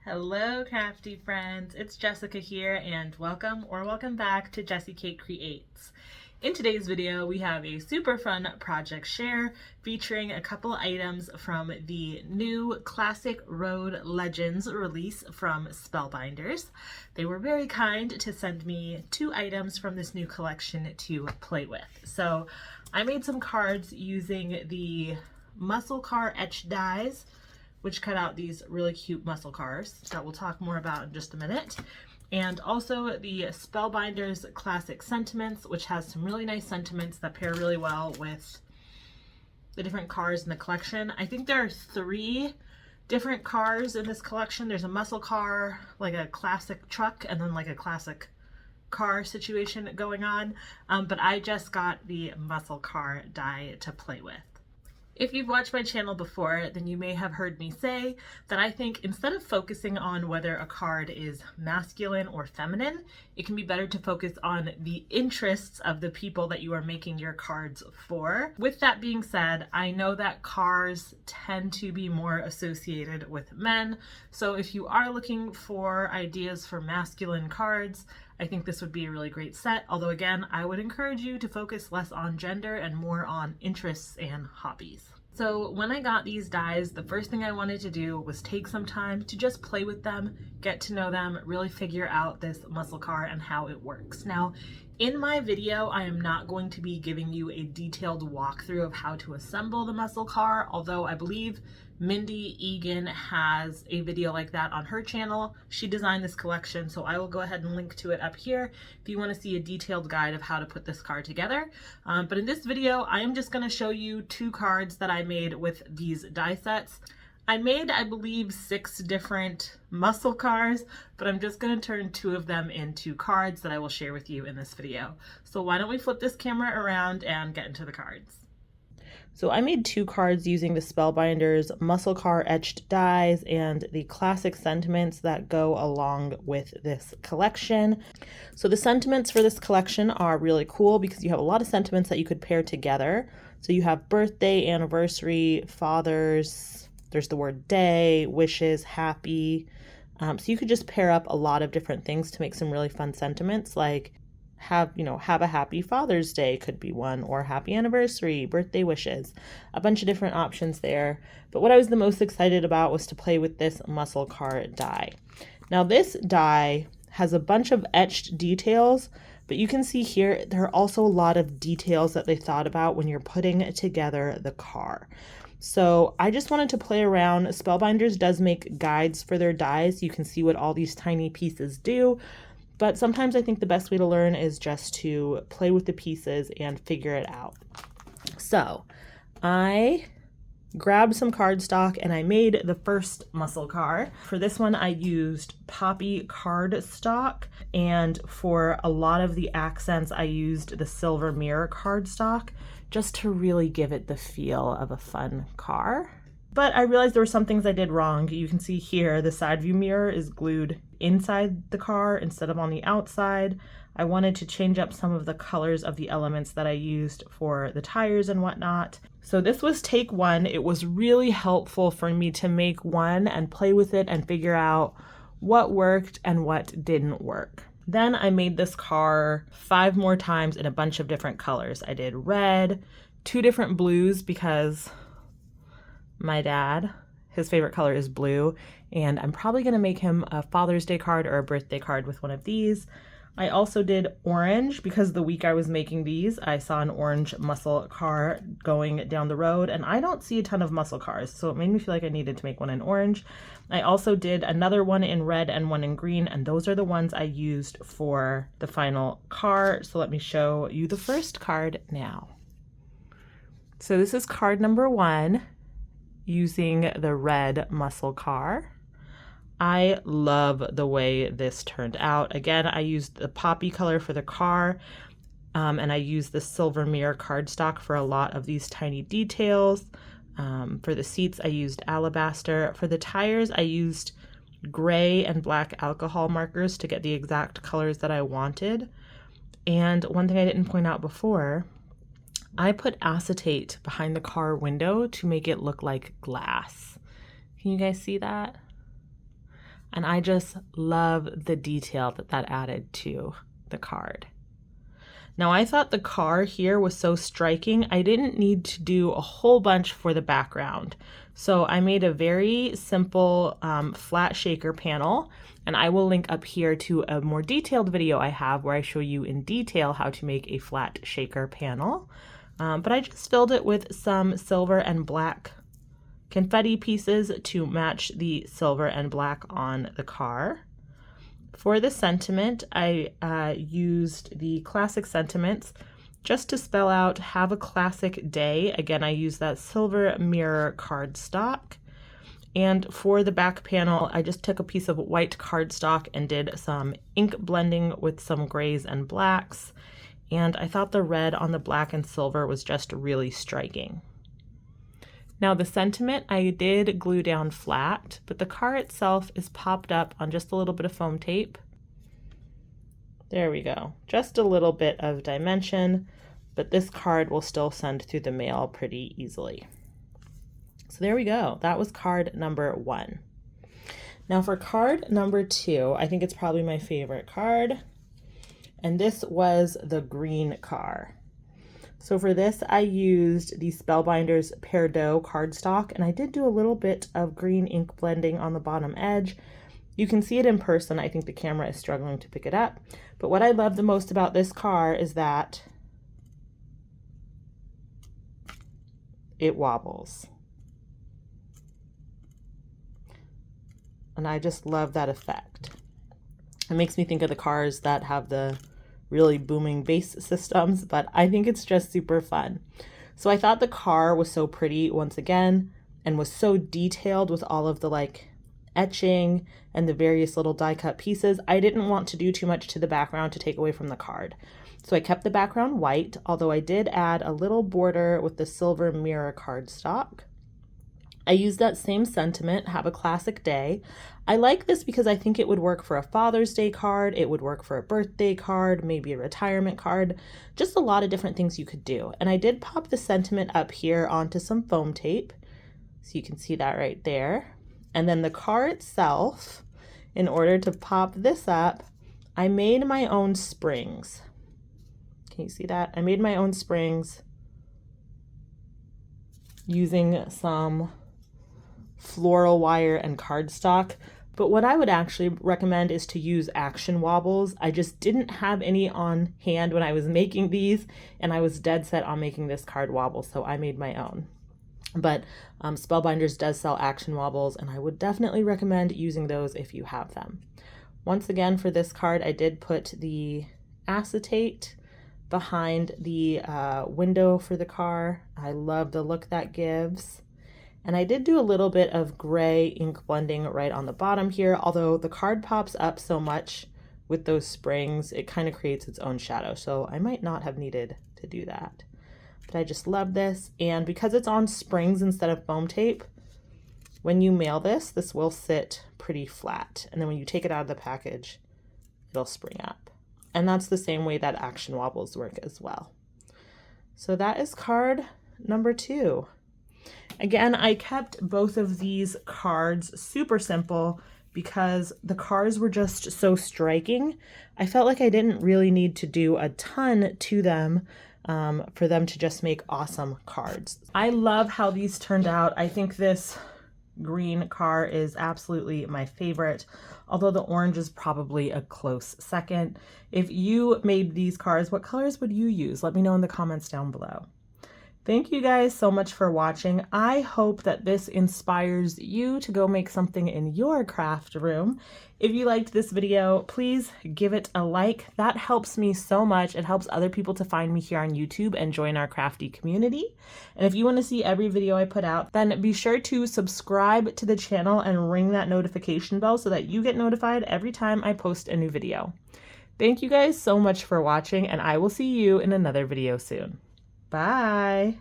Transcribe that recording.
Hello crafty friends, it's Jessica here and welcome back to Jessie Kate Creates. In today's video we have a super fun project share featuring a couple items from the new Classic Road Legends release from Spellbinders. They were very kind to send me 2 items from this new collection to play with. So I made some cards using the muscle car etched dies, which cut out these really cute muscle cars that we'll talk more about in just a minute. And also the Spellbinders Classic Sentiments, which has some really nice sentiments that pair really well with the different cars in the collection. I think there are 3 different cars in this collection. There's a muscle car, like a classic truck, and then like a classic car situation going on. But I just got the muscle car die to play with. If you've watched my channel before, then you may have heard me say that I think instead of focusing on whether a card is masculine or feminine, it can be better to focus on the interests of the people that you are making your cards for. With that being said, I know that cars tend to be more associated with men, so if you are looking for ideas for masculine cards, I think this would be a really great set, although again, I would encourage you to focus less on gender and more on interests and hobbies. So when I got these dies, the first thing I wanted to do was take some time to just play with them, get to know them, really figure out this muscle car and how it works. Now, in my video, I am not going to be giving you a detailed walkthrough of how to assemble the muscle car, although I believe Mindy Egan has a video like that on her channel. She designed this collection, so I will go ahead and link to it up here if you want to see a detailed guide of how to put this card together. But in this video, I am just going to show you 2 cards that I made with these die sets. I made, I believe, 6 different muscle cars, but I'm just going to turn 2 of them into cards that I will share with you in this video. So why don't we flip this camera around and get into the cards. So I made 2 cards using the Spellbinders muscle car etched dies and the classic sentiments that go along with this collection. So the sentiments for this collection are really cool because you have a lot of sentiments that you could pair together. So you have birthday, anniversary, fathers, there's the word day, wishes, happy. So you could just pair up a lot of different things to make some really fun sentiments, like have a happy Father's Day could be one, or happy anniversary, birthday wishes, a bunch of different options there. But what I was the most excited about was to play with this muscle car die. Now this die has a bunch of etched details, but you can see here there are also a lot of details that they thought about when you're putting together the car. So I just wanted to play around. Spellbinders does make guides for their dies. You can see what all these tiny pieces do. But sometimes I think the best way to learn is just to play with the pieces and figure it out. So I grabbed some cardstock and I made the first muscle car. For this one, I used poppy cardstock, and for a lot of the accents, I used the silver mirror cardstock just to really give it the feel of a fun car. But I realized there were some things I did wrong. You can see here the side view mirror is glued inside the car instead of on the outside. I wanted to change up some of the colors of the elements that I used for the tires and whatnot. So this was take 1. It was really helpful for me to make one and play with it and figure out what worked and what didn't work. Then I made this car 5 more times in a bunch of different colors. I did red, 2 different blues because my dad, his favorite color is blue, and I'm probably going to make him a Father's Day card or a birthday card with one of these. I also did orange because the week I was making these, I saw an orange muscle car going down the road, and I don't see a ton of muscle cars, so it made me feel like I needed to make one in orange. I also did another one in red and one in green, and those are the ones I used for the final car. So let me show you the first card now. So this is card number 1. Using the red muscle car. I love the way this turned out. Again, I used the poppy color for the car, and I used the silver mirror cardstock for a lot of these tiny details. For the seats, I used Alabaster. For the tires, I used gray and black alcohol markers to get the exact colors that I wanted. And one thing I didn't point out before, I put acetate behind the car window to make it look like glass. Can you guys see that? And I just love the detail that that added to the card. Now I thought the car here was so striking, I didn't need to do a whole bunch for the background. So I made a very simple flat shaker panel, and I will link up here to a more detailed video I have where I show you in detail how to make a flat shaker panel. But I just filled it with some silver and black confetti pieces to match the silver and black on the car. For the sentiment, I used the classic sentiments just to spell out "Have a Classic Day." Again, I used that silver mirror cardstock. And for the back panel, I just took a piece of white cardstock and did some ink blending with some grays and blacks. And I thought the red on the black and silver was just really striking. Now the sentiment I did glue down flat, but the car itself is popped up on just a little bit of foam tape. There we go, just a little bit of dimension, but this card will still send through the mail pretty easily. So there we go, that was card number 1. Now for card number 2, I think it's probably my favorite card, and this was the green car. So for this, I used the Spellbinders Peridot cardstock, and I did do a little bit of green ink blending on the bottom edge. You can see it in person. I think the camera is struggling to pick it up. But what I love the most about this car is that it wobbles. And I just love that effect. It makes me think of the cars that have the really booming bass systems, but I think it's just super fun. So I thought the car was so pretty once again, and was so detailed with all of the like etching and the various little die cut pieces. I didn't want to do too much to the background to take away from the card. So I kept the background white, although I did add a little border with the silver mirror cardstock. I used that same sentiment, "Have a Classic Day." I like this because I think it would work for a Father's Day card, it would work for a birthday card, maybe a retirement card, just a lot of different things you could do. And I did pop the sentiment up here onto some foam tape, so you can see that right there. And then the car itself, in order to pop this up, I made my own springs. Can you see that? I made my own springs using some floral wire and cardstock, but what I would actually recommend is to use action wobbles. I just didn't have any on hand when I was making these, and I was dead set on making this card wobble, so I made my own. But Spellbinders does sell action wobbles, and I would definitely recommend using those if you have them. Once again, for this card, I did put the acetate behind the window for the car. I love the look that gives. And I did do a little bit of gray ink blending right on the bottom here, although the card pops up so much with those springs, it kind of creates its own shadow. So I might not have needed to do that. But I just love this. And because it's on springs instead of foam tape, when you mail this, this will sit pretty flat. And then when you take it out of the package, it'll spring up. And that's the same way that action wobbles work as well. So that is card number 2. Again, I kept both of these cards super simple because the cards were just so striking. I felt like I didn't really need to do a ton to them for them to just make awesome cards. I love how these turned out. I think this green car is absolutely my favorite, although the orange is probably a close second. If you made these cards, what colors would you use? Let me know in the comments down below. Thank you guys so much for watching. I hope that this inspires you to go make something in your craft room. If you liked this video, please give it a like. That helps me so much. It helps other people to find me here on YouTube and join our crafty community. And if you want to see every video I put out, then be sure to subscribe to the channel and ring that notification bell so that you get notified every time I post a new video. Thank you guys so much for watching, and I will see you in another video soon. Bye.